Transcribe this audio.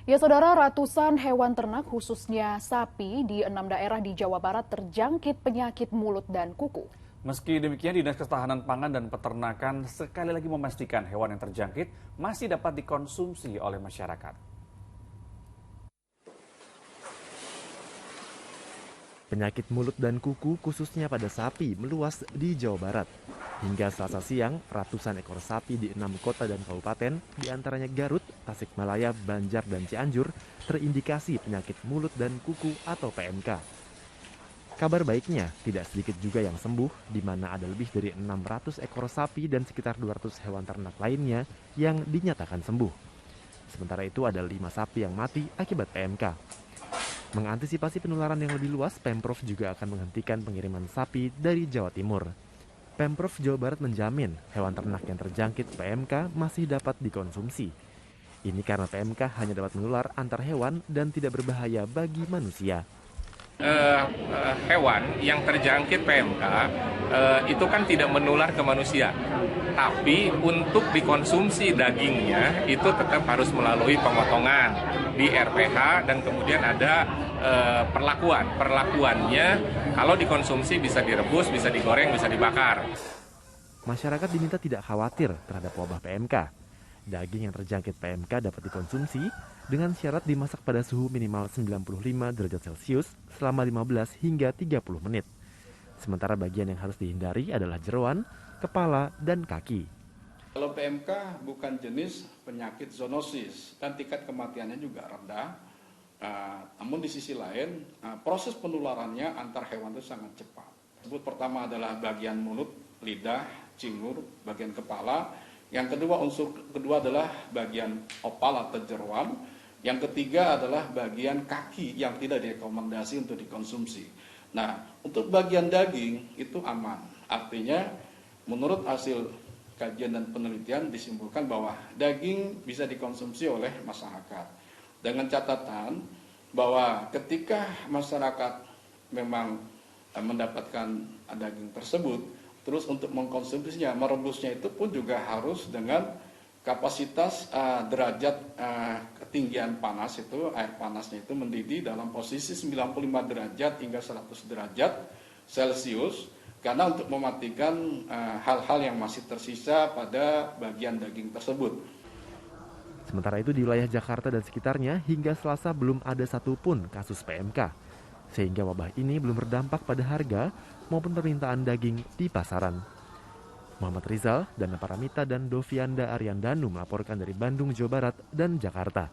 Ya saudara, ratusan hewan ternak khususnya sapi di 6 daerah di Jawa Barat terjangkit penyakit mulut dan kuku. Meski demikian, Dinas Ketahanan Pangan dan Peternakan sekali lagi memastikan hewan yang terjangkit masih dapat dikonsumsi oleh masyarakat. Penyakit mulut dan kuku khususnya pada sapi meluas di Jawa Barat. Hingga Selasa siang, ratusan ekor sapi di 6 kota dan kabupaten, diantaranya Garut, Tasikmalaya, Banjar, dan Cianjur, terindikasi penyakit mulut dan kuku atau PMK. Kabar baiknya, tidak sedikit juga yang sembuh, di mana ada lebih dari 600 ekor sapi dan sekitar 200 hewan ternak lainnya yang dinyatakan sembuh. Sementara itu ada 5 sapi yang mati akibat PMK. Mengantisipasi penularan yang lebih luas, Pemprov juga akan menghentikan pengiriman sapi dari Jawa Timur. Pemprov Jawa Barat menjamin hewan ternak yang terjangkit PMK masih dapat dikonsumsi. Ini karena PMK hanya dapat menular antar hewan dan tidak berbahaya bagi manusia. Hewan yang terjangkit PMK itu kan tidak menular ke manusia, tapi untuk dikonsumsi dagingnya itu tetap harus melalui pemotongan di RPH dan kemudian ada perlakuannya kalau dikonsumsi bisa direbus, bisa digoreng, bisa dibakar. Masyarakat diminta tidak khawatir terhadap wabah PMK. Daging yang terjangkit PMK dapat dikonsumsi dengan syarat dimasak pada suhu minimal 95 derajat Celcius selama 15 hingga 30 menit. Sementara bagian yang harus dihindari adalah jeroan, kepala, dan kaki. Kalau PMK bukan jenis penyakit zoonosis dan tingkat kematiannya juga rendah. Namun di sisi lain, proses penularannya antar hewan itu sangat cepat. Pertama adalah bagian mulut, lidah, cingur, bagian kepala. Yang kedua, unsur kedua adalah bagian opal atau jeroan. Yang ketiga adalah bagian kaki yang tidak direkomendasi untuk dikonsumsi. Nah, untuk bagian daging itu aman. Artinya, menurut hasil kajian dan penelitian disimpulkan bahwa daging bisa dikonsumsi oleh masyarakat. Dengan catatan bahwa ketika masyarakat memang mendapatkan daging tersebut, terus untuk mengkonsumsinya, merebusnya itu pun juga harus dengan kapasitas derajat ketinggian panas itu, air panasnya itu mendidih dalam posisi 95 derajat hingga 100 derajat Celcius, karena untuk mematikan hal-hal yang masih tersisa pada bagian daging tersebut. Sementara itu di wilayah Jakarta dan sekitarnya hingga Selasa belum ada satupun kasus PMK. Sehingga wabah ini belum berdampak pada harga maupun permintaan daging di pasaran. Muhammad Rizal, Dana Paramita, dan Dovianda Ariandanu melaporkan dari Bandung, Jawa Barat, dan Jakarta.